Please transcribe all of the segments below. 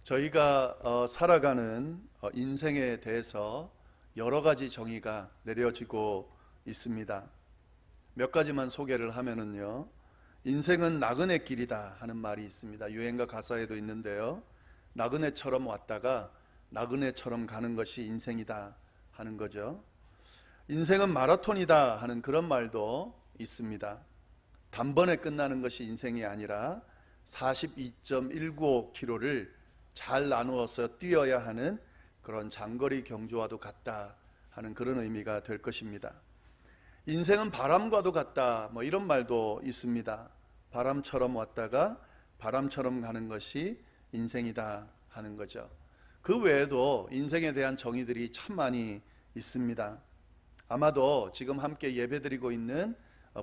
저희가 살아가는 인생에 대해서 여러 가지 정의가 내려지고 있습니다. 몇 가지만 소개를 하면은요, 인생은 나그네 길이다 하는 말이 있습니다. 유행가 가사에도 있는데요, 나그네처럼 왔다가 나그네처럼 가는 것이 인생이다 하는 거죠. 인생은 마라톤이다 하는 그런 말도 있습니다. 단번에 끝나는 것이 인생이 아니라 42.195km를 잘 나누어서 뛰어야 하는 그런 장거리 경주와도 같다 하는 그런 의미가 될 것입니다. 인생은 바람과도 같다, 이런 말도 있습니다. 바람처럼 왔다가 바람처럼 가는 것이 인생이다 하는 거죠. 그 외에도 인생에 대한 정의들이 참 많이 있습니다. 아마도 지금 함께 예배드리고 있는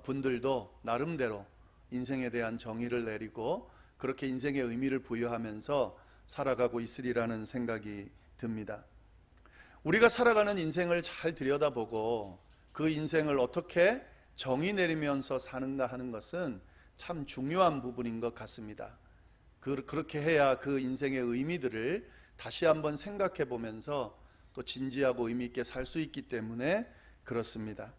분들도 나름대로 인생에 대한 정의를 내리고 그렇게 인생의 의미를 부여하면서 살아가고 있으리라는 생각이 듭니다. 우리가 살아가는 인생을 잘 들여다보고 그 인생을 어떻게 정의 내리면서 사는가 하는 것은 참 중요한 부분인 것 같습니다. 그렇게 해야 그 인생의 의미들을 다시 한번 생각해 보면서 또 진지하고 의미 있게 살 수 있기 때문에 그렇습니다.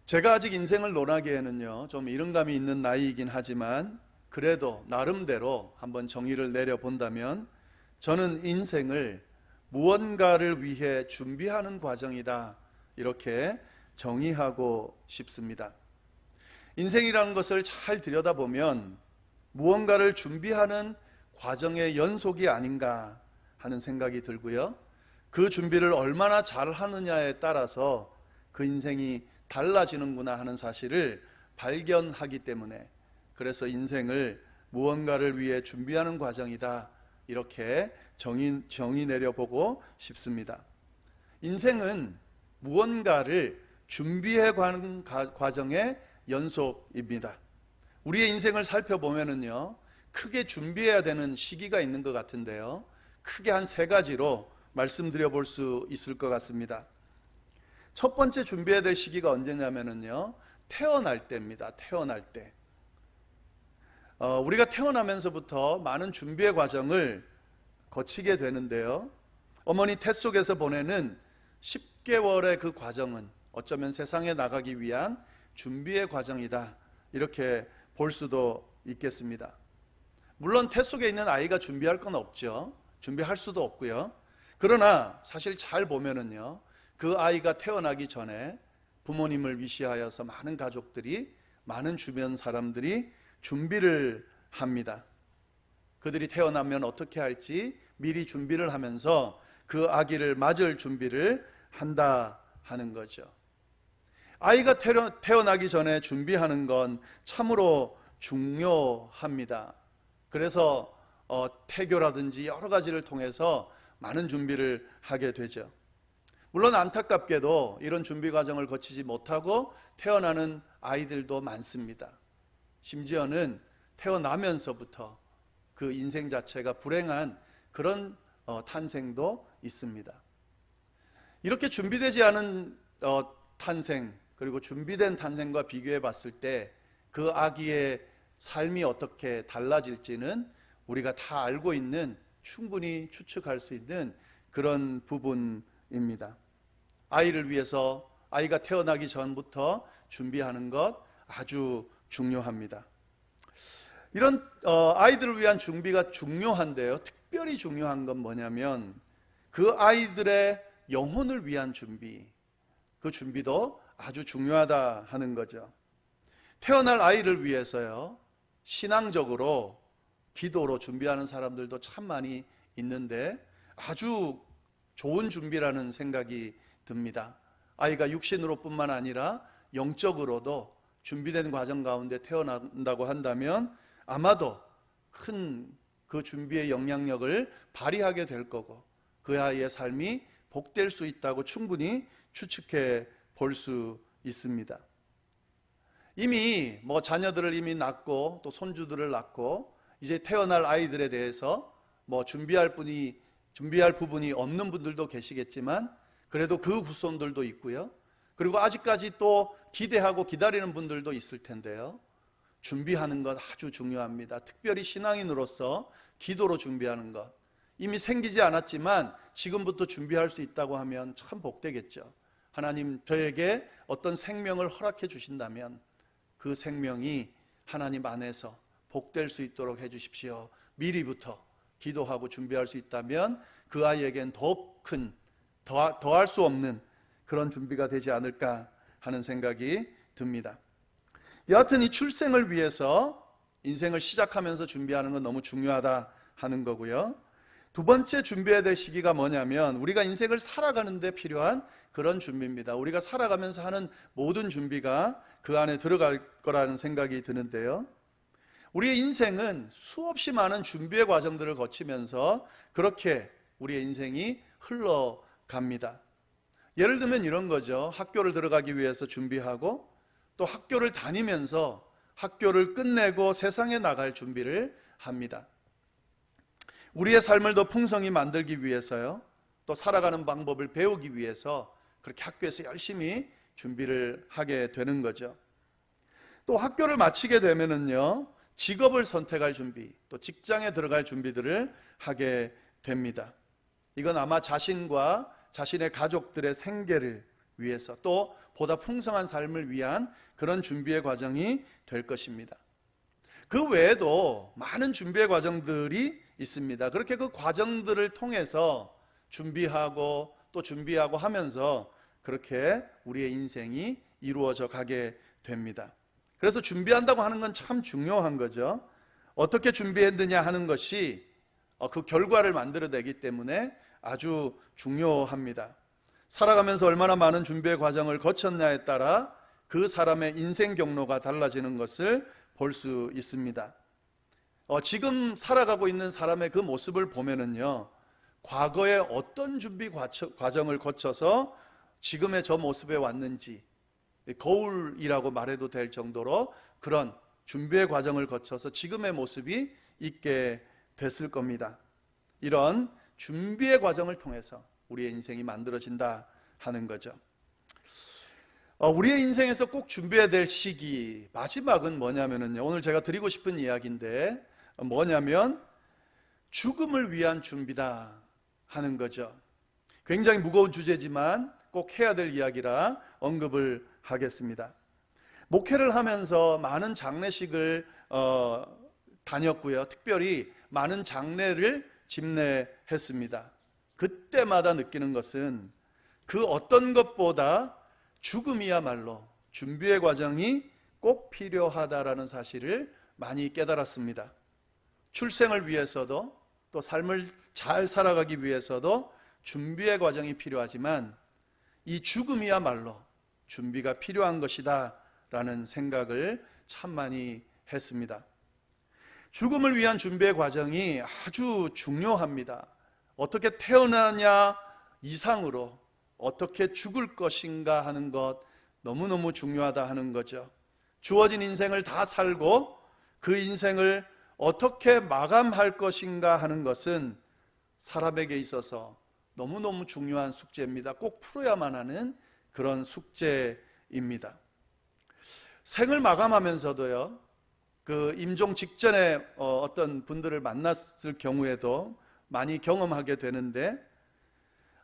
제가 아직 인생을 논하기에는요, 좀 이른감이 있는 나이이긴 하지만 그래도 나름대로 한번 정의를 내려본다면 저는 인생을 무언가를 위해 준비하는 과정이다, 이렇게 정의하고 싶습니다. 인생이라는 것을 잘 들여다보면 무언가를 준비하는 과정의 연속이 아닌가 하는 생각이 들고요, 그 준비를 얼마나 잘 하느냐에 따라서 그 인생이 달라지는구나 하는 사실을 발견하기 때문에, 그래서 인생을 무언가를 위해 준비하는 과정이다, 이렇게 정의 내려보고 싶습니다. 인생은 무언가를 준비해 가는 과정의 연속입니다. 우리의 인생을 살펴보면은요, 크게 준비해야 되는 시기가 있는 것 같은데요, 크게 한 세 가지로 말씀드려 볼 수 있을 것 같습니다. 첫 번째 준비해야 될 시기가 언제냐면은요, 태어날 때입니다. 태어날 때. 우리가 태어나면서부터 많은 준비의 과정을 거치게 되는데요, 어머니 태 속에서 보내는 10개월의 그 과정은 어쩌면 세상에 나가기 위한 준비의 과정이다, 이렇게 볼 수도 있겠습니다. 물론 태 속에 있는 아이가 준비할 건 없죠. 준비할 수도 없고요. 그러나 사실 잘 보면은요, 그 아이가 태어나기 전에 부모님을 위시하여서 많은 가족들이, 많은 주변 사람들이 준비를 합니다. 그들이 태어나면 어떻게 할지 미리 준비를 하면서 그 아기를 맞을 준비를 한다 하는 거죠. 아이가 태어나기 전에 준비하는 건 참으로 중요합니다. 그래서 태교라든지 여러 가지를 통해서 많은 준비를 하게 되죠. 물론 안타깝게도 이런 준비 과정을 거치지 못하고 태어나는 아이들도 많습니다. 심지어는 태어나면서부터 그 인생 자체가 불행한 그런 탄생도 있습니다. 이렇게 준비되지 않은 탄생, 그리고 준비된 탄생과 비교해 봤을 때 그 아기의 삶이 어떻게 달라질지는 우리가 다 알고 있는, 충분히 추측할 수 있는 그런 부분입니다. 아이를 위해서 아이가 태어나기 전부터 준비하는 것 아주 중요합니다. 이런 아이들을 위한 준비가 중요한데요, 특별히 중요한 건 뭐냐면 그 아이들의 영혼을 위한 준비, 그 준비도 아주 중요하다 하는 거죠. 태어날 아이를 위해서요, 신앙적으로 기도로 준비하는 사람들도 참 많이 있는데 아주 좋은 준비라는 생각이 듭니다. 아이가 육신으로 뿐만 아니라 영적으로도 준비된 과정 가운데 태어난다고 한다면 아마도 큰 그 준비의 영향력을 발휘하게 될 거고, 그 아이의 삶이 복될 수 있다고 충분히 추측해 볼 수 있습니다. 이미 자녀들을 이미 낳고 또 손주들을 낳고 이제 태어날 아이들에 대해서 준비할 부분이 없는 분들도 계시겠지만 그래도 그 후손들도 있고요, 그리고 아직까지 또 기대하고 기다리는 분들도 있을 텐데요, 준비하는 것 아주 중요합니다. 특별히 신앙인으로서 기도로 준비하는 것. 이미 생기지 않았지만 지금부터 준비할 수 있다고 하면 참 복되겠죠. 하나님 저에게 어떤 생명을 허락해 주신다면 그 생명이 하나님 안에서 복될 수 있도록 해 주십시오. 미리부터 기도하고 준비할 수 있다면 그 아이에겐 더할 수 없는 그런 준비가 되지 않을까 하는 생각이 듭니다. 여하튼 이 출생을 위해서 인생을 시작하면서 준비하는 건 너무 중요하다 하는 거고요. 두 번째 준비해야 될 시기가 뭐냐면 우리가 인생을 살아가는 데 필요한 그런 준비입니다. 우리가 살아가면서 하는 모든 준비가 그 안에 들어갈 거라는 생각이 드는데요. 우리의 인생은 수없이 많은 준비의 과정들을 거치면서 그렇게 우리의 인생이 흘러갑니다. 예를 들면 이런 거죠. 학교를 들어가기 위해서 준비하고 또 학교를 다니면서 학교를 끝내고 세상에 나갈 준비를 합니다. 우리의 삶을 더 풍성히 만들기 위해서요. 또 살아가는 방법을 배우기 위해서 그렇게 학교에서 열심히 준비를 하게 되는 거죠. 또 학교를 마치게 되면은요, 직업을 선택할 준비, 또 직장에 들어갈 준비들을 하게 됩니다. 이건 아마 자신과 자신의 가족들의 생계를 위해서 또 보다 풍성한 삶을 위한 그런 준비의 과정이 될 것입니다. 그 외에도 많은 준비의 과정들이 있습니다. 그렇게 그 과정들을 통해서 준비하고 또 준비하고 하면서 그렇게 우리의 인생이 이루어져 가게 됩니다. 그래서 준비한다고 하는 건 참 중요한 거죠. 어떻게 준비했느냐 하는 것이 그 결과를 만들어내기 때문에 아주 중요합니다. 살아가면서 얼마나 많은 준비의 과정을 거쳤냐에 따라 그 사람의 인생 경로가 달라지는 것을 볼 수 있습니다. 지금 살아가고 있는 사람의 그 모습을 보면은요, 과거에 어떤 준비 과정을 거쳐서 지금의 저 모습에 왔는지 거울이라고 말해도 될 정도로 그런 준비의 과정을 거쳐서 지금의 모습이 있게 됐을 겁니다. 이런 준비의 과정을 통해서 우리의 인생이 만들어진다 하는 거죠. 우리의 인생에서 꼭 준비해야 될 시기 마지막은 뭐냐면요, 오늘 제가 드리고 싶은 이야기인데 뭐냐면 죽음을 위한 준비다 하는 거죠. 굉장히 무거운 주제지만 꼭 해야 될 이야기라 언급을 하겠습니다. 목회를 하면서 많은 장례식을 다녔고요. 특별히 많은 장례를 집례했습니다. 그때마다 느끼는 것은 그 어떤 것보다 죽음이야말로 준비의 과정이 꼭 필요하다라는 사실을 많이 깨달았습니다. 출생을 위해서도 또 삶을 잘 살아가기 위해서도 준비의 과정이 필요하지만 이 죽음이야말로 준비가 필요한 것이다 라는 생각을 참 많이 했습니다. 죽음을 위한 준비의 과정이 아주 중요합니다. 어떻게 태어나냐 이상으로 어떻게 죽을 것인가 하는 것 너무너무 중요하다 하는 거죠. 주어진 인생을 다 살고 그 인생을 어떻게 마감할 것인가 하는 것은 사람에게 있어서 너무너무 중요한 숙제입니다. 꼭 풀어야만 하는 그런 숙제입니다. 생을 마감하면서도요, 그 임종 직전에 어떤 분들을 만났을 경우에도 많이 경험하게 되는데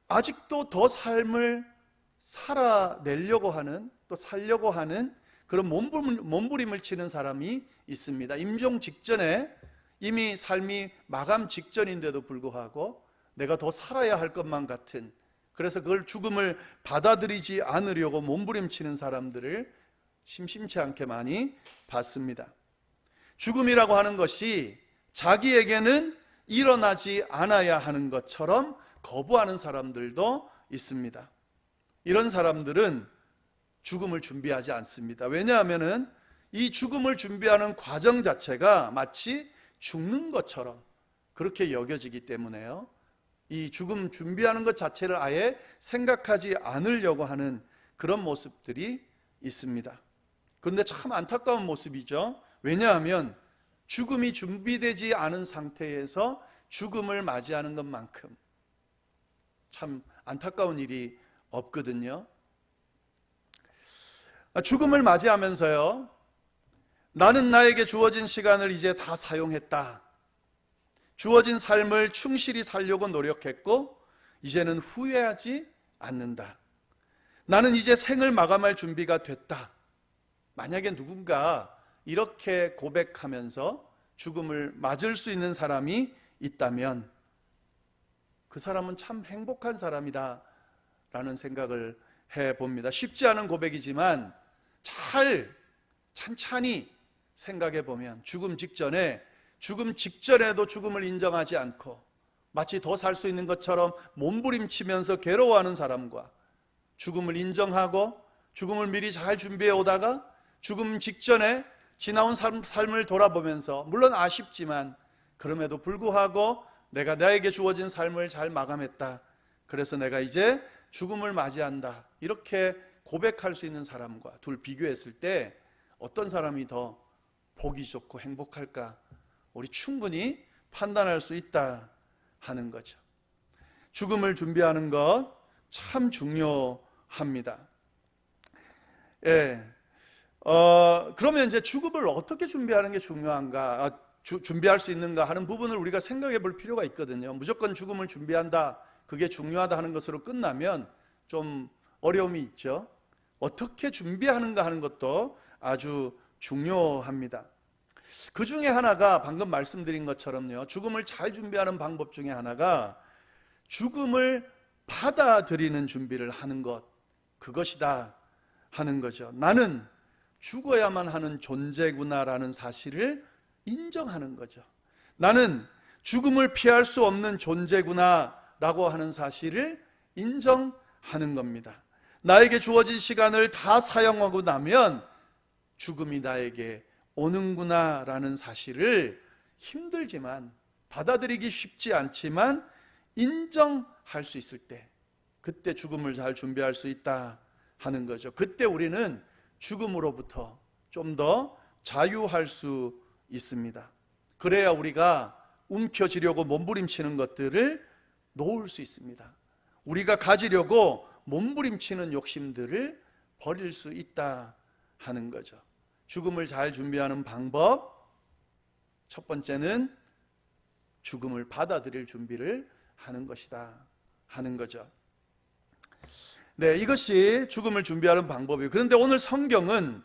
아직도 더 삶을 살아내려고 하는 또 살려고 하는 그런 몸부림을 치는 사람이 있습니다. 임종 직전에 이미 삶이 마감 직전인데도 불구하고 내가 더 살아야 할 것만 같은, 그래서 그걸 죽음을 받아들이지 않으려고 몸부림치는 사람들을 심심치 않게 많이 봤습니다. 죽음이라고 하는 것이 자기에게는 일어나지 않아야 하는 것처럼 거부하는 사람들도 있습니다. 이런 사람들은 죽음을 준비하지 않습니다. 왜냐하면은 이 죽음을 준비하는 과정 자체가 마치 죽는 것처럼 그렇게 여겨지기 때문에요. 이 죽음 준비하는 것 자체를 아예 생각하지 않으려고 하는 그런 모습들이 있습니다. 그런데 참 안타까운 모습이죠. 왜냐하면 죽음이 준비되지 않은 상태에서 죽음을 맞이하는 것만큼 참 안타까운 일이 없거든요. 죽음을 맞이하면서요, 나는 나에게 주어진 시간을 이제 다 사용했다. 주어진 삶을 충실히 살려고 노력했고 이제는 후회하지 않는다. 나는 이제 생을 마감할 준비가 됐다. 만약에 누군가 이렇게 고백하면서 죽음을 맞을 수 있는 사람이 있다면 그 사람은 참 행복한 사람이다 라는 생각을 해봅니다. 쉽지 않은 고백이지만 잘 찬찬히 생각해 보면 죽음 직전에도 죽음을 인정하지 않고 마치 더 살 수 있는 것처럼 몸부림치면서 괴로워하는 사람과 죽음을 인정하고 죽음을 미리 잘 준비해 오다가 죽음 직전에 지나온 삶을 돌아보면서 물론 아쉽지만 그럼에도 불구하고 내가 나에게 주어진 삶을 잘 마감했다. 그래서 내가 이제 죽음을 맞이한다. 이렇게 고백할 수 있는 사람과 둘 비교했을 때 어떤 사람이 더 보기 좋고 행복할까? 우리 충분히 판단할 수 있다 하는 거죠. 죽음을 준비하는 것 참 중요합니다. 예. 그러면 이제 죽음을 어떻게 준비하는 게 중요한가? 준비할 수 있는가 하는 부분을 우리가 생각해 볼 필요가 있거든요. 무조건 죽음을 준비한다, 그게 중요하다 하는 것으로 끝나면 좀 어려움이 있죠. 어떻게 준비하는가 하는 것도 아주 중요합니다. 그 중에 하나가 방금 말씀드린 것처럼요, 죽음을 잘 준비하는 방법 중에 하나가 죽음을 받아들이는 준비를 하는 것, 그것이다 하는 거죠. 나는 죽어야만 하는 존재구나라는 사실을 인정하는 거죠. 나는 죽음을 피할 수 없는 존재구나라고 하는 사실을 인정하는 겁니다. 나에게 주어진 시간을 다 사용하고 나면 죽음이 나에게 오는구나라는 사실을 힘들지만 받아들이기 쉽지 않지만 인정할 수 있을 때 그때 죽음을 잘 준비할 수 있다 하는 거죠. 그때 우리는 죽음으로부터 좀 더 자유할 수 있습니다. 그래야 우리가 움켜쥐려고 몸부림치는 것들을 놓을 수 있습니다. 우리가 가지려고 몸부림치는 욕심들을 버릴 수 있다 하는 거죠. 죽음을 잘 준비하는 방법, 첫 번째는 죽음을 받아들일 준비를 하는 것이다 하는 거죠. 네, 이것이 죽음을 준비하는 방법이에요. 그런데 오늘 성경은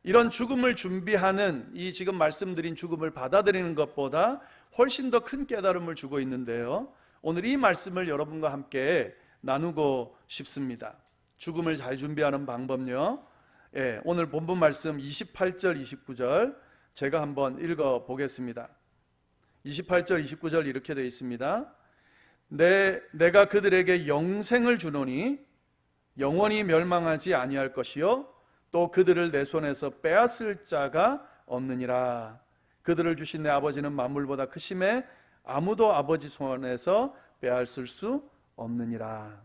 이런 죽음을 준비하는, 이 지금 말씀드린 죽음을 받아들이는 것보다 훨씬 더 큰 깨달음을 주고 있는데요, 오늘 이 말씀을 여러분과 함께 나누고 싶습니다. 죽음을 잘 준비하는 방법요, 오늘 본문 말씀 28절 29절 제가 한번 읽어 보겠습니다. 28절 29절 이렇게 되어 있습니다. 내가 그들에게 영생을 주노니 영원히 멸망하지 아니할 것이요 또 그들을 내 손에서 빼앗을 자가 없느니라. 그들을 주신 내 아버지는 만물보다 크심에 아무도 아버지 손에서 빼앗을 수 없느니라.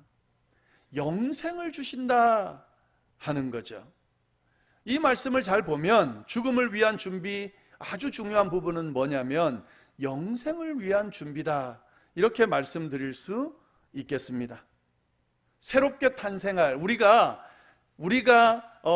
영생을 주신다 하는 거죠. 이 말씀을 잘 보면 죽음을 위한 준비, 아주 중요한 부분은 뭐냐면 영생을 위한 준비다, 이렇게 말씀드릴 수 있겠습니다. 새롭게 탄생할, 우리가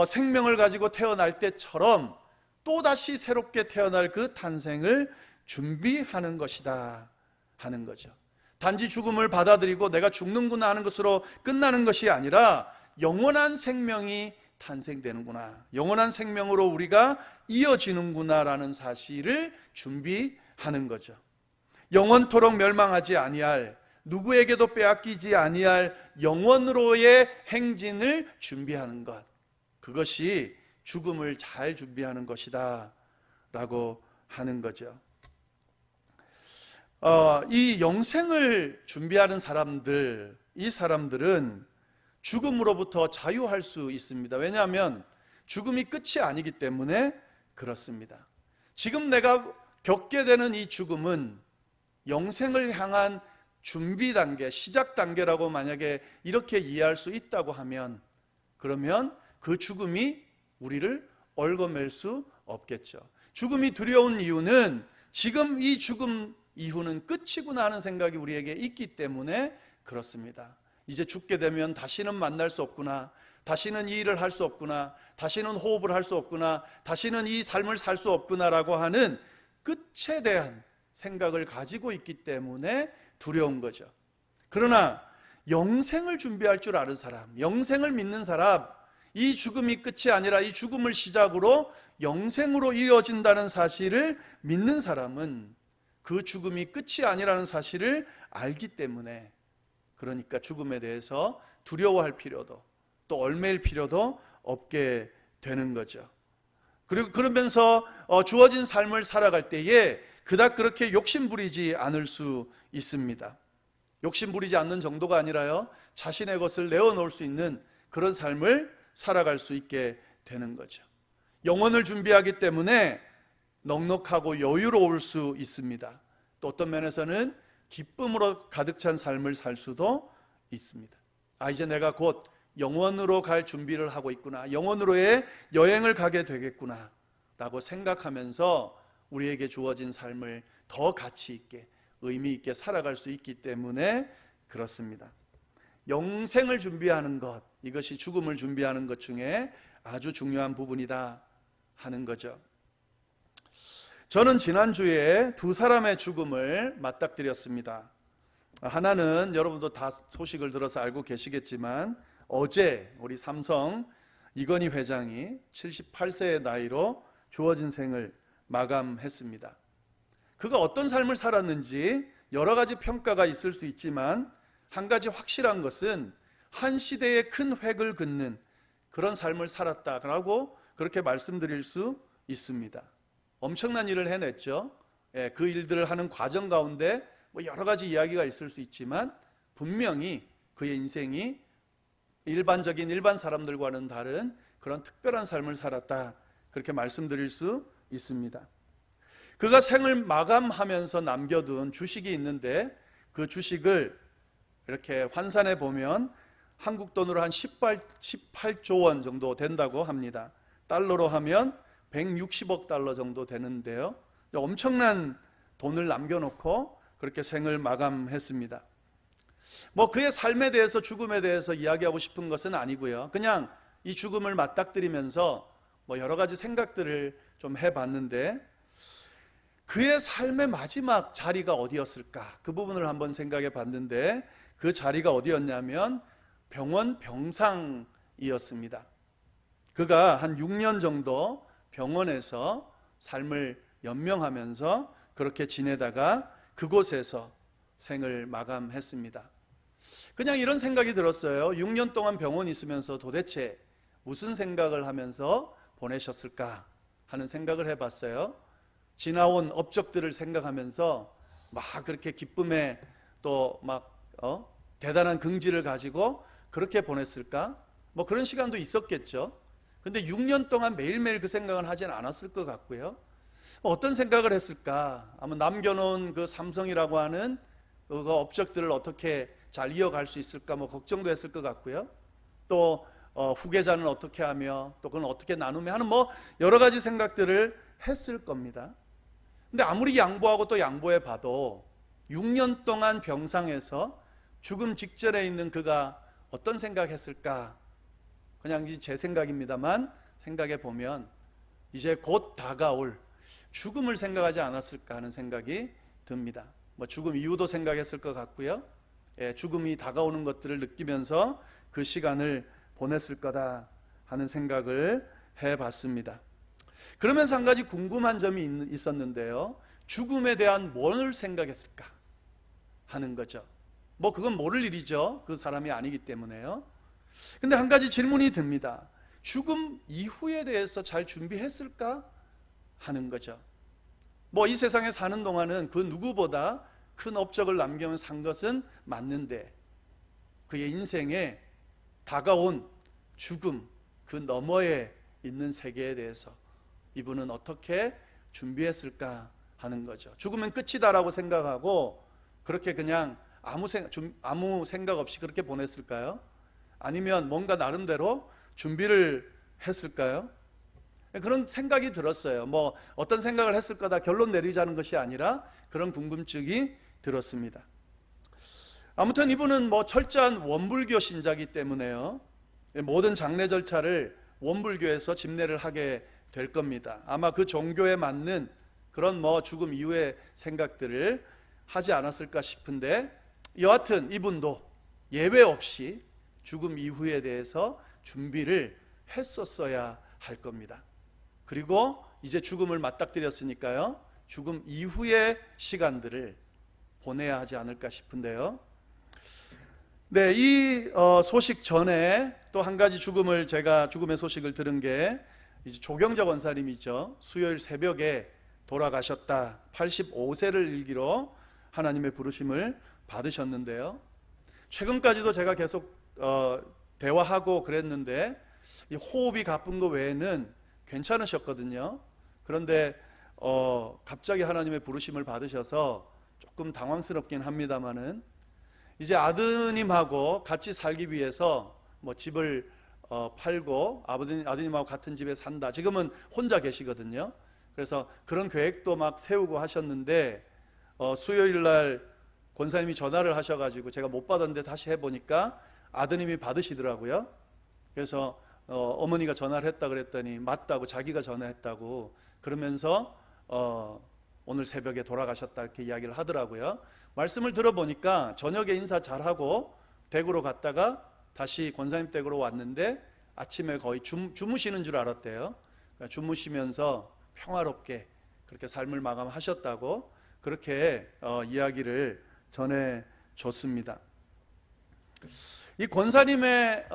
생명을 가지고 태어날 때처럼 또다시 새롭게 태어날 그 탄생을 준비하는 것이다 하는 거죠. 단지 죽음을 받아들이고 내가 죽는구나 하는 것으로 끝나는 것이 아니라 영원한 생명이 탄생되는구나, 영원한 생명으로 우리가 이어지는구나 라는 사실을 준비하는 거죠. 영원토록 멸망하지 아니할, 누구에게도 빼앗기지 아니할 영원으로의 행진을 준비하는 것, 그것이 죽음을 잘 준비하는 것이다 라고 하는 거죠. 이 영생을 준비하는 사람들, 이 사람들은 죽음으로부터 자유할 수 있습니다. 왜냐하면 죽음이 끝이 아니기 때문에 그렇습니다. 지금 내가 겪게 되는 이 죽음은 영생을 향한 준비 단계, 시작 단계라고 만약에 이렇게 이해할 수 있다고 하면, 그러면 그 죽음이 우리를 얽어맬 수 없겠죠. 죽음이 두려운 이유는 지금 이 죽음 이후는 끝이구나 하는 생각이 우리에게 있기 때문에 그렇습니다. 이제 죽게 되면 다시는 만날 수 없구나, 다시는 이 일을 할 수 없구나, 다시는 호흡을 할 수 없구나, 다시는 이 삶을 살 수 없구나라고 하는 끝에 대한 생각을 가지고 있기 때문에 두려운 거죠. 그러나 영생을 준비할 줄 아는 사람, 영생을 믿는 사람, 이 죽음이 끝이 아니라 이 죽음을 시작으로 영생으로 이어진다는 사실을 믿는 사람은 그 죽음이 끝이 아니라는 사실을 알기 때문에, 그러니까 죽음에 대해서 두려워할 필요도 또 얼매일 필요도 없게 되는 거죠. 그리고 그러면서 주어진 삶을 살아갈 때에 그닥 그렇게 욕심부리지 않을 수 있습니다. 욕심부리지 않는 정도가 아니라요, 자신의 것을 내어놓을 수 있는 그런 삶을 살아갈 수 있게 되는 거죠. 영혼을 준비하기 때문에 넉넉하고 여유로울 수 있습니다. 또 어떤 면에서는 기쁨으로 가득 찬 삶을 살 수도 있습니다. 이제 내가 곧 영원으로 갈 준비를 하고 있구나, 영원으로의 여행을 가게 되겠구나 라고 생각하면서 우리에게 주어진 삶을 더 가치 있게 의미 있게 살아갈 수 있기 때문에 그렇습니다. 영생을 준비하는 것, 이것이 죽음을 준비하는 것 중에 아주 중요한 부분이다 하는 거죠. 저는 지난주에 두 사람의 죽음을 맞닥뜨렸습니다. 하나는 여러분도 다 소식을 들어서 알고 계시겠지만, 어제 우리 삼성 이건희 회장이 78세의 나이로 주어진 생을 마감했습니다. 그가 어떤 삶을 살았는지 여러 가지 평가가 있을 수 있지만, 한 가지 확실한 것은 한 시대에 큰 획을 긋는 그런 삶을 살았다라고 그렇게 말씀드릴 수 있습니다. 엄청난 일을 해냈죠. 그 일들을 하는 과정 가운데 여러 가지 이야기가 있을 수 있지만, 분명히 그의 인생이 일반 사람들과는 다른 그런 특별한 삶을 살았다, 그렇게 말씀드릴 수 있습니다. 그가 생을 마감하면서 남겨둔 주식이 있는데, 그 주식을 이렇게 환산해 보면 한국 돈으로 한 18조 원 정도 된다고 합니다. 달러로 하면 160억 달러 정도 되는데요, 엄청난 돈을 남겨놓고 그렇게 생을 마감했습니다. 그의 삶에 대해서, 죽음에 대해서 이야기하고 싶은 것은 아니고요, 그냥 이 죽음을 맞닥뜨리면서 여러 가지 생각들을 좀 해봤는데, 그의 삶의 마지막 자리가 어디였을까, 그 부분을 한번 생각해 봤는데, 그 자리가 어디였냐면 병원 병상이었습니다. 그가 한 6년 정도 병원에서 삶을 연명하면서 그렇게 지내다가 그곳에서 생을 마감했습니다. 그냥 이런 생각이 들었어요. 6년 동안 병원에 있으면서 도대체 무슨 생각을 하면서 보내셨을까 하는 생각을 해봤어요. 지나온 업적들을 생각하면서 막 그렇게 기쁨에 또 막 대단한 긍지를 가지고 그렇게 보냈을까? 그런 시간도 있었겠죠. 근데 6년 동안 매일매일 그 생각은 하진 않았을 것 같고요. 어떤 생각을 했을까? 아마 남겨놓은 그 삼성이라고 하는 그 업적들을 어떻게 잘 이어갈 수 있을까 걱정도 했을 것 같고요. 또 후계자는 어떻게 하며 또 그건 어떻게 나누며 하는 여러 가지 생각들을 했을 겁니다. 근데 아무리 양보하고 또 양보해 봐도 6년 동안 병상에서 죽음 직전에 있는 그가 어떤 생각했을까? 그냥 제 생각입니다만, 생각해 보면 이제 곧 다가올 죽음을 생각하지 않았을까 하는 생각이 듭니다. 죽음 이후도 생각했을 것 같고요. 죽음이 다가오는 것들을 느끼면서 그 시간을 보냈을 거다 하는 생각을 해봤습니다. 그러면서 한 가지 궁금한 점이 있었는데요, 죽음에 대한 뭘 생각했을까 하는 거죠. 그건 모를 일이죠. 그 사람이 아니기 때문에요. 근데 한 가지 질문이 듭니다. 죽음 이후에 대해서 잘 준비했을까 하는 거죠. 이 세상에 사는 동안은 그 누구보다 큰 업적을 남기면서 산 것은 맞는데, 그의 인생에 다가온 죽음, 그 너머에 있는 세계에 대해서 이분은 어떻게 준비했을까 하는 거죠. 죽으면 끝이다라고 생각하고 그렇게 그냥 아무 생각 없이 그렇게 보냈을까요? 아니면 뭔가 나름대로 준비를 했을까요? 그런 생각이 들었어요. 어떤 생각을 했을 거다 결론 내리자는 것이 아니라 그런 궁금증이 들었습니다. 아무튼 이분은 뭐 철저한 원불교 신자이기 때문에요, 모든 장례 절차를 원불교에서 집례를 하게 될 겁니다. 아마 그 종교에 맞는 그런 뭐 죽음 이후의 생각들을 하지 않았을까 싶은데, 여하튼 이분도 예외 없이 죽음 이후에 대해서 준비를 했었어야 할 겁니다. 그리고 이제 죽음을 맞닥뜨렸으니까요, 죽음 이후의 시간들을 보내야 하지 않을까 싶은데요. 네, 이 소식 전에 또 한 가지 죽음의 소식을 들은 게 이제 조경자 권사님이죠. 수요일 새벽에 돌아가셨다. 85세를 일기로 하나님의 부르심을 받으셨는데요. 최근까지도 제가 계속 대화하고 그랬는데 이 호흡이 가쁜 거 외에는 괜찮으셨거든요. 그런데 갑자기 하나님의 부르심을 받으셔서 조금 당황스럽긴 합니다만은, 이제 아드님하고 같이 살기 위해서 뭐 집을 팔고 아드님하고 같은 집에 산다. 지금은 혼자 계시거든요. 그래서 그런 계획도 막 세우고 하셨는데, 수요일 날 권사님이 전화를 하셔가지고 제가 못 받았는데 다시 해보니까 아드님이 받으시더라고요. 그래서 어머니가 전화를 했다 그랬더니 맞다고, 자기가 전화했다고 그러면서 오늘 새벽에 돌아가셨다 이렇게 이야기를 하더라고요. 말씀을 들어보니까 저녁에 인사 잘하고 댁으로 갔다가 다시 권사님 댁으로 왔는데 아침에 거의 주무시는 줄 알았대요. 그러니까 주무시면서 평화롭게 그렇게 삶을 마감하셨다고 그렇게 이야기를 전해줬습니다. 이 권사님의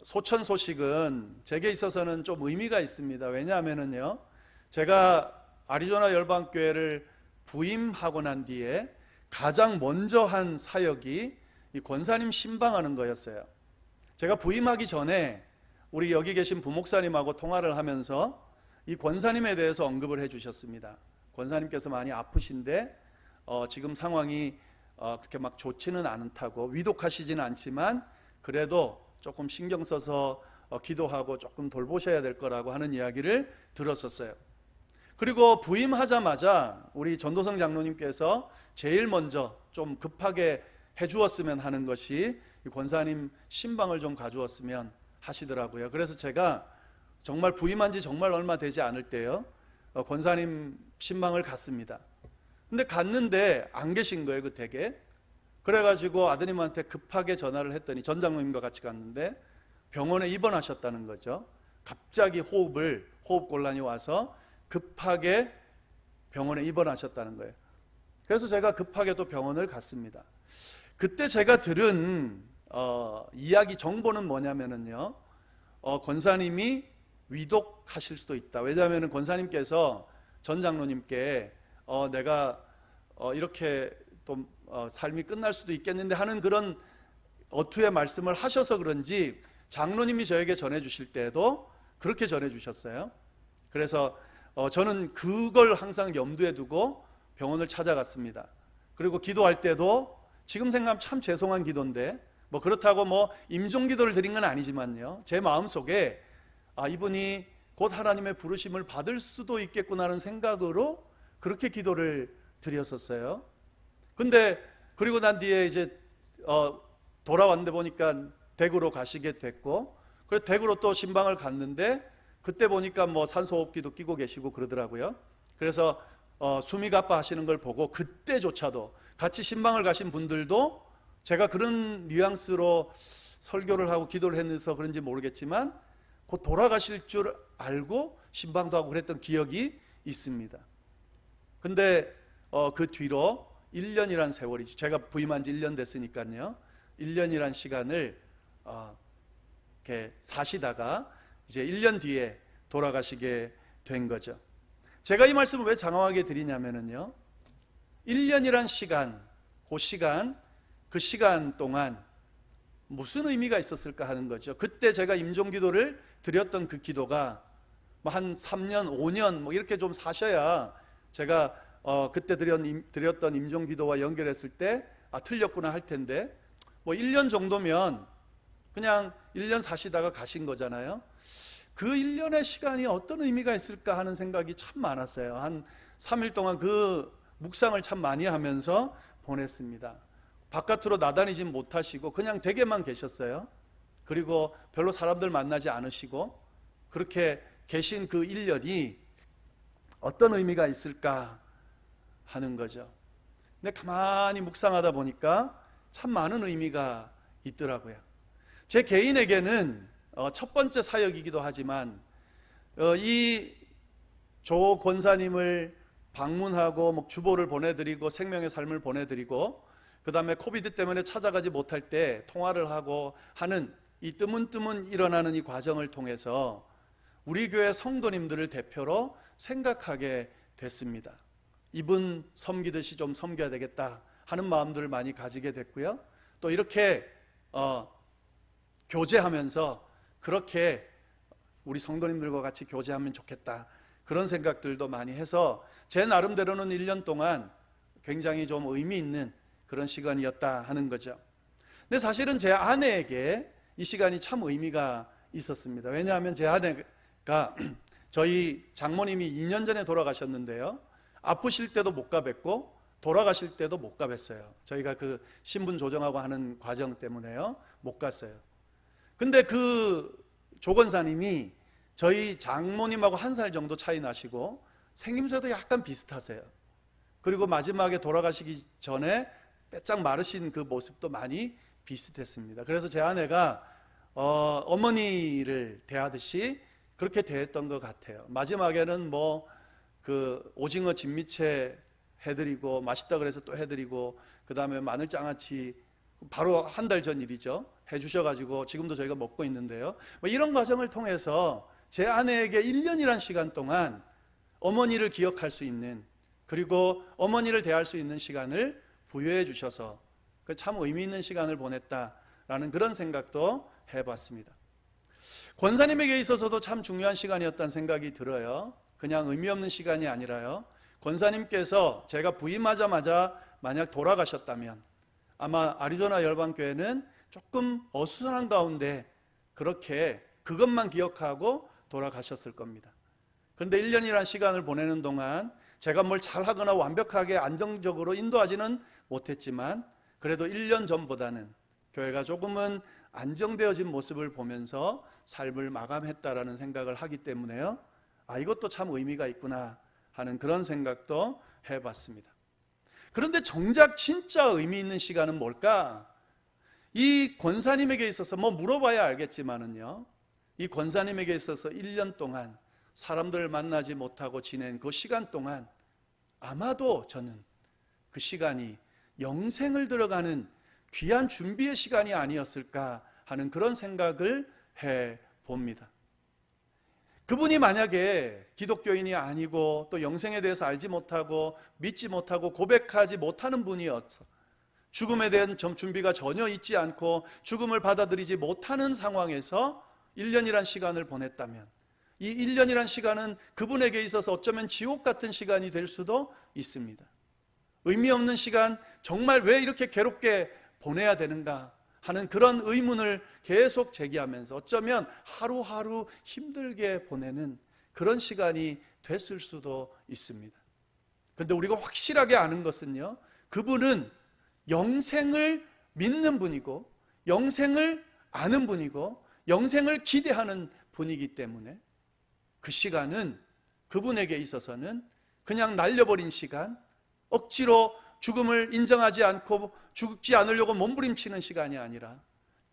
소천 소식은 제게 있어서는 좀 의미가 있습니다. 왜냐하면요, 제가 아리조나 열방교회를 부임하고 난 뒤에 가장 먼저 한 사역이 이 권사님 신방하는 거였어요. 제가 부임하기 전에 우리 여기 계신 부목사님하고 통화를 하면서 이 권사님에 대해서 언급을 해주셨습니다. 권사님께서 많이 아프신데 지금 상황이 그렇게 막 좋지는 않다고, 위독하시지는 않지만 그래도 조금 신경 써서 기도하고 조금 돌보셔야 될 거라고 하는 이야기를 들었었어요. 그리고 부임하자마자 우리 전도성 장로님께서 제일 먼저 좀 급하게 해주었으면 하는 것이 권사님 신방을 좀 가주었으면 하시더라고요. 그래서 제가 정말 부임한 지 정말 얼마 되지 않을 때요, 권사님 신방을 갔습니다. 근데 갔는데 안 계신 거예요, 그 댁에. 그래가지고 아드님한테 급하게 전화를 했더니, 전 장로님과 같이 갔는데 병원에 입원하셨다는 거죠. 갑자기 호흡곤란이 와서 급하게 병원에 입원하셨다는 거예요. 그래서 제가 급하게 또 병원을 갔습니다. 그때 제가 들은 이야기 정보는 뭐냐면요, 권사님이 위독하실 수도 있다. 왜냐하면 권사님께서 전 장로님께 내가 이렇게 또 삶이 끝날 수도 있겠는데 하는 그런 어투의 말씀을 하셔서 그런지 장로님이 저에게 전해주실 때도 그렇게 전해주셨어요. 그래서 저는 그걸 항상 염두에 두고 병원을 찾아갔습니다. 그리고 기도할 때도 지금 생각하면 참 죄송한 기도인데, 뭐 그렇다고 뭐 임종기도를 드린 건 아니지만요, 제 마음속에 이분이 곧 하나님의 부르심을 받을 수도 있겠구나라는 생각으로 그렇게 기도를 드렸었어요. 근데 그리고 난 뒤에 이제 돌아왔는데 보니까 댁으로 가시게 됐고, 그래서 댁으로 또 신방을 갔는데 그때 보니까 뭐 산소호흡기도 끼고 계시고 그러더라고요. 그래서 숨이 가빠 하시는 걸 보고 그때조차도 같이 신방을 가신 분들도 제가 그런 뉘앙스로 설교를 하고 기도를 해서 그런지 모르겠지만 곧 돌아가실 줄 알고 신방도 하고 그랬던 기억이 있습니다. 근데 그 뒤로 1년이란 세월이죠. 제가 부임한 지 1년 됐으니까요. 1년이란 시간을 이렇게 사시다가 이제 1년 뒤에 돌아가시게 된 거죠. 제가 이 말씀을 왜 장황하게 드리냐면요, 1년이란 시간, 그 시간 동안 무슨 의미가 있었을까 하는 거죠. 그때 제가 임종기도를 드렸던 그 기도가 뭐 한 3년, 5년 뭐 이렇게 좀 사셔야 제가 그때 드렸던 임종기도와 연결했을 때 틀렸구나 할 텐데, 뭐 1년 정도면 그냥 1년 사시다가 가신 거잖아요. 그 1년의 시간이 어떤 의미가 있을까 하는 생각이 참 많았어요. 한 3일 동안 그 묵상을 참 많이 하면서 보냈습니다. 바깥으로 나다니지 못하시고 그냥 댁에만 계셨어요. 그리고 별로 사람들 만나지 않으시고 그렇게 계신 그 1년이 어떤 의미가 있을까 하는 거죠. 근데 가만히 묵상하다 보니까 참 많은 의미가 있더라고요. 제 개인에게는 첫 번째 사역이기도 하지만 이 조 권사님을 방문하고 뭐 주보를 보내드리고 생명의 삶을 보내드리고 그 다음에 코비드 때문에 찾아가지 못할 때 통화를 하고 하는 이 뜨문뜨문 일어나는 이 과정을 통해서 우리 교회 성도님들을 대표로 생각하게 됐습니다. 이분 섬기듯이 좀 섬겨야 되겠다 하는 마음들을 많이 가지게 됐고요. 또 이렇게 교제하면서 그렇게 우리 성도님들과 같이 교제하면 좋겠다 그런 생각들도 많이 해서 제 나름대로는 1년 동안 굉장히 좀 의미 있는 그런 시간이었다 하는 거죠. 근데 사실은 제 아내에게 이 시간이 참 의미가 있었습니다. 왜냐하면 제 아내가 저희 장모님이 2년 전에 돌아가셨는데요, 아프실 때도 못 가뵀고 돌아가실 때도 못 가뵀어요. 저희가 그 신분 조정하고 하는 과정 때문에요 못 갔어요. 근데 그 조건사님이 저희 장모님하고 1살 정도 차이 나시고 생김새도 약간 비슷하세요. 그리고 마지막에 돌아가시기 전에 빼짝 마르신 그 모습도 많이 비슷했습니다. 그래서 제 아내가 어머니를 대하듯이 그렇게 대했던 것 같아요. 마지막에는 뭐 그 오징어 진미채 해드리고 맛있다 그래서 또 해드리고 그 다음에 마늘장아찌 바로 1달 전 일이죠. 해주셔가지고 지금도 저희가 먹고 있는데요. 뭐 이런 과정을 통해서 제 아내에게 1년이란 시간 동안 어머니를 기억할 수 있는, 그리고 어머니를 대할 수 있는 시간을 부여해 주셔서 참 의미 있는 시간을 보냈다라는 그런 생각도 해봤습니다. 권사님에게 있어서도 참 중요한 시간이었다는 생각이 들어요. 그냥 의미 없는 시간이 아니라요, 권사님께서 제가 부임하자마자 만약 돌아가셨다면 아마 아리조나 열방교회는 조금 어수선한 가운데 그렇게 그것만 기억하고 돌아가셨을 겁니다. 그런데 1년이라는 시간을 보내는 동안 제가 뭘 잘하거나 완벽하게 안정적으로 인도하지는 못했지만 그래도 1년 전보다는 교회가 조금은 안정되어진 모습을 보면서 삶을 마감했다라는 생각을 하기 때문에요, 이것도 참 의미가 있구나 하는 그런 생각도 해봤습니다. 그런데 정작 진짜 의미 있는 시간은 뭘까? 이 권사님에게 있어서 뭐 물어봐야 알겠지만은요, 이 권사님에게 있어서 1년 동안 사람들을 만나지 못하고 지낸 그 시간 동안 아마도 저는 그 시간이 영생을 들어가는 귀한 준비의 시간이 아니었을까 하는 그런 생각을 해봅니다. 그분이 만약에 기독교인이 아니고 또 영생에 대해서 알지 못하고 믿지 못하고 고백하지 못하는 분이어서 죽음에 대한 준비가 전혀 있지 않고 죽음을 받아들이지 못하는 상황에서 1년이란 시간을 보냈다면 이 1년이란 시간은 그분에게 있어서 어쩌면 지옥 같은 시간이 될 수도 있습니다. 의미 없는 시간, 정말 왜 이렇게 괴롭게 보내야 되는가 하는 그런 의문을 계속 제기하면서 어쩌면 하루하루 힘들게 보내는 그런 시간이 됐을 수도 있습니다. 그런데 우리가 확실하게 아는 것은요, 그분은 영생을 믿는 분이고 영생을 아는 분이고 영생을 기대하는 분이기 때문에 그 시간은 그분에게 있어서는 그냥 날려버린 시간, 억지로 죽음을 인정하지 않고 죽지 않으려고 몸부림치는 시간이 아니라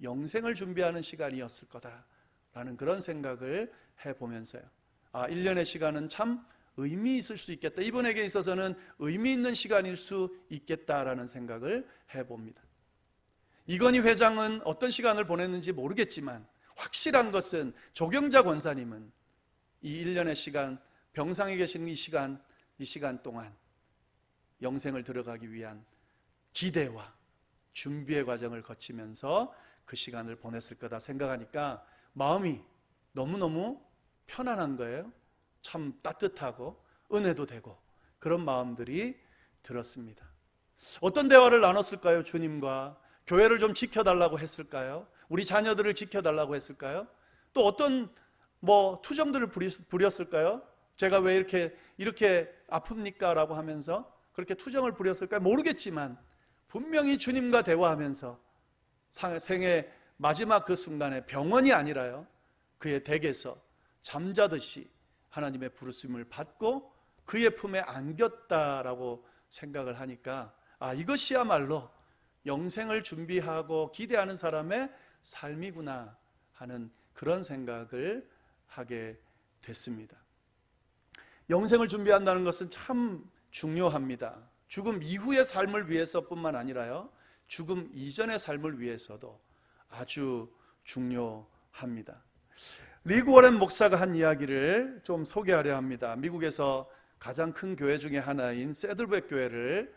영생을 준비하는 시간이었을 거다라는 그런 생각을 해보면서요, 1년의 시간은 참 의미 있을 수 있겠다, 이분에게 있어서는 의미 있는 시간일 수 있겠다라는 생각을 해봅니다. 이건희 회장은 어떤 시간을 보냈는지 모르겠지만 확실한 것은 조경자 권사님은 이 1년의 시간, 병상에 계시는 이 시간 동안 영생을 들어가기 위한 기대와 준비의 과정을 거치면서 그 시간을 보냈을 거다 생각하니까 마음이 너무너무 편안한 거예요. 참 따뜻하고 은혜도 되고 그런 마음들이 들었습니다. 어떤 대화를 나눴을까요? 주님과 교회를 좀 지켜달라고 했을까요? 우리 자녀들을 지켜달라고 했을까요? 또 어떤 투정들을 부렸을까요? 제가 왜 이렇게 아픕니까? 라고 하면서 그렇게 투정을 부렸을까요? 모르겠지만 분명히 주님과 대화하면서 생의 마지막 그 순간에 병원이 아니라요, 그의 댁에서 잠자듯이 하나님의 부르심을 받고 그의 품에 안겼다라고 생각을 하니까, 이것이야말로 영생을 준비하고 기대하는 사람의 삶이구나 하는 그런 생각을 하게 됐습니다. 영생을 준비한다는 것은 참 중요합니다. 죽음 이후의 삶을 위해서뿐만 아니라요, 죽음 이전의 삶을 위해서도 아주 중요합니다. 리그 워렌 목사가 한 이야기를 좀 소개하려 합니다. 미국에서 가장 큰 교회 중에 하나인 세들백 교회를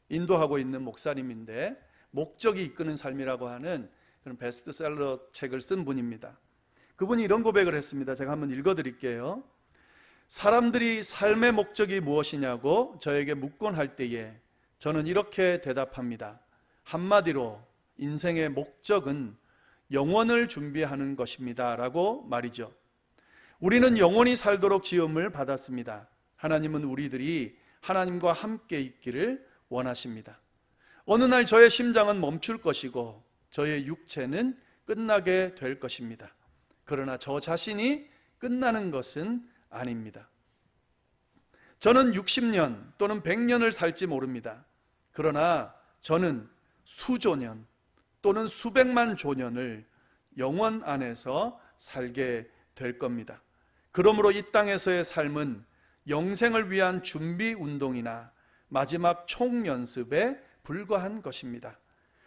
인도하고 있는 목사님인데, 목적이 이끄는 삶이라고 하는 그런 베스트셀러 책을 쓴 분입니다. 그분이 이런 고백을 했습니다. 제가 한번 읽어드릴게요. 사람들이 삶의 목적이 무엇이냐고 저에게 묻곤 할 때에 저는 이렇게 대답합니다. 한마디로 인생의 목적은 영원을 준비하는 것입니다 라고 말이죠. 우리는 영원히 살도록 지음을 받았습니다. 하나님은 우리들이 하나님과 함께 있기를 원하십니다. 어느 날 저의 심장은 멈출 것이고 저의 육체는 끝나게 될 것입니다. 그러나 저 자신이 끝나는 것은 아닙니다. 저는 60년 또는 100년을 살지 모릅니다. 그러나 저는 수조년 또는 수백만 조년을 영원 안에서 살게 될 겁니다. 그러므로 이 땅에서의 삶은 영생을 위한 준비 운동이나 마지막 총연습에 불과한 것입니다.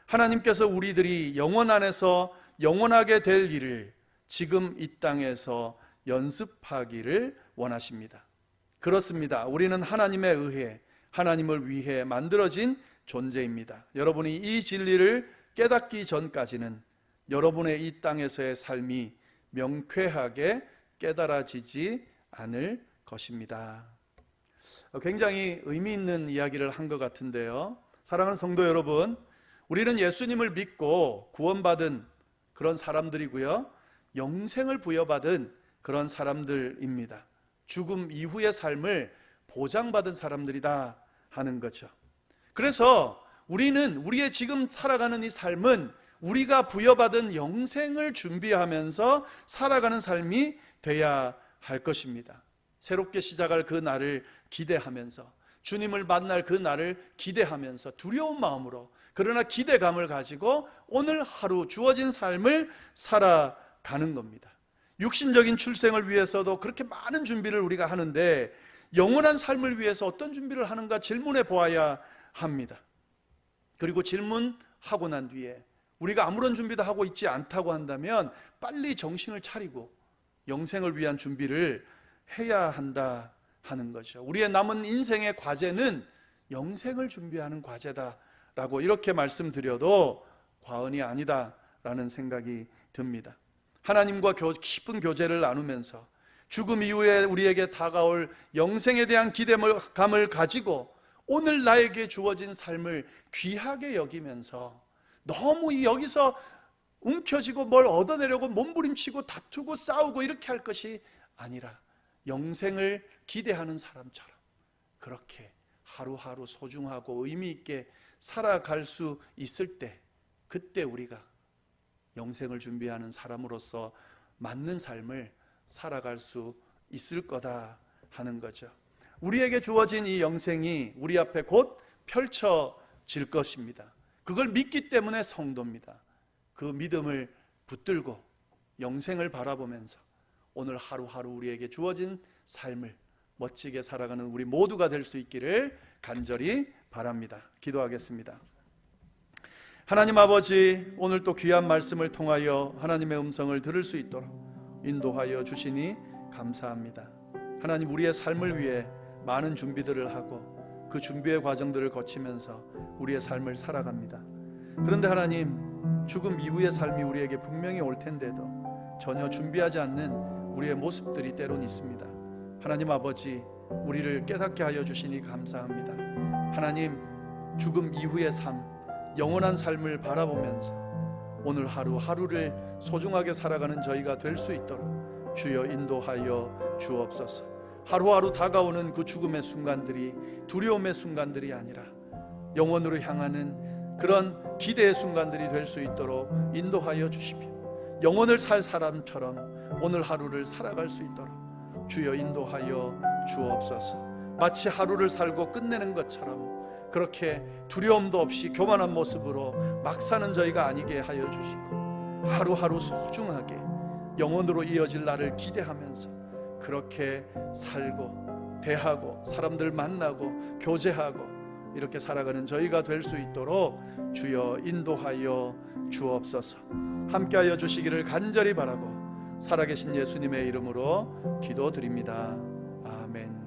하나님께서 우리들이 영원 안에서 영원하게 될 일을 지금 이 땅에서 연습하기를 원하십니다. 그렇습니다. 우리는 하나님에 의해, 하나님을 위해 만들어진 존재입니다. 여러분이 이 진리를 깨닫기 전까지는 여러분의 이 땅에서의 삶이 명쾌하게 깨달아지지 않을 것입니다. 굉장히 의미 있는 이야기를 한 것 같은데요. 사랑하는 성도 여러분, 우리는 예수님을 믿고 구원받은 그런 사람들이고요, 영생을 부여받은 그런 사람들입니다. 죽음 이후의 삶을 보장받은 사람들이다 하는 거죠. 그래서 우리는 우리의 지금 살아가는 이 삶은 우리가 부여받은 영생을 준비하면서 살아가는 삶이 돼야 할 것입니다. 새롭게 시작할 그 날을 기대하면서, 주님을 만날 그 날을 기대하면서 두려운 마음으로, 그러나 기대감을 가지고 오늘 하루 주어진 삶을 살아가는 겁니다. 육신적인 출생을 위해서도 그렇게 많은 준비를 우리가 하는데, 영원한 삶을 위해서 어떤 준비를 하는가 질문해 보아야 합니다. 그리고 질문하고 난 뒤에 우리가 아무런 준비도 하고 있지 않다고 한다면 빨리 정신을 차리고 영생을 위한 준비를 해야 한다 하는 거죠. 우리의 남은 인생의 과제는 영생을 준비하는 과제다라고 이렇게 말씀드려도 과언이 아니다라는 생각이 듭니다. 하나님과 깊은 교제를 나누면서 죽음 이후에 우리에게 다가올 영생에 대한 기대감을 가지고 오늘 나에게 주어진 삶을 귀하게 여기면서 너무 여기서 움켜쥐고 뭘 얻어내려고 몸부림치고 다투고 싸우고 이렇게 할 것이 아니라 영생을 기대하는 사람처럼 그렇게 하루하루 소중하고 의미 있게 살아갈 수 있을 때, 그때 우리가 영생을 준비하는 사람으로서 맞는 삶을 살아갈 수 있을 거다 하는 거죠. 우리에게 주어진 이 영생이 우리 앞에 곧 펼쳐질 것입니다. 그걸 믿기 때문에 성도입니다. 그 믿음을 붙들고 영생을 바라보면서 오늘 하루하루 우리에게 주어진 삶을 멋지게 살아가는 우리 모두가 될 수 있기를 간절히 바랍니다. 기도하겠습니다. 하나님 아버지, 오늘 또 귀한 말씀을 통하여 하나님의 음성을 들을 수 있도록 인도하여 주시니 감사합니다. 하나님, 우리의 삶을 위해 많은 준비들을 하고 그 준비의 과정들을 거치면서 우리의 삶을 살아갑니다. 그런데 하나님, 죽음 이후의 삶이 우리에게 분명히 올 텐데도 전혀 준비하지 않는 우리의 모습들이 때론 있습니다. 하나님 아버지, 우리를 깨닫게 하여 주시니 감사합니다. 하나님, 죽음 이후의 삶, 영원한 삶을 바라보면서 오늘 하루하루를 소중하게 살아가는 저희가 될 수 있도록 주여 인도하여 주옵소서. 하루하루 다가오는 그 죽음의 순간들이 두려움의 순간들이 아니라 영원으로 향하는 그런 기대의 순간들이 될 수 있도록 인도하여 주십시오. 영혼을 살 사람처럼 오늘 하루를 살아갈 수 있도록 주여 인도하여 주옵소서. 마치 하루를 살고 끝내는 것처럼 그렇게 두려움도 없이 교만한 모습으로 막 사는 저희가 아니게 하여 주시고, 하루하루 소중하게 영혼으로 이어질 날을 기대하면서 그렇게 살고 대하고 사람들 만나고 교제하고 이렇게 살아가는 저희가 될 수 있도록 주여 인도하여 주옵소서. 함께하여 주시기를 간절히 바라고 살아계신 예수님의 이름으로 기도드립니다. 아멘.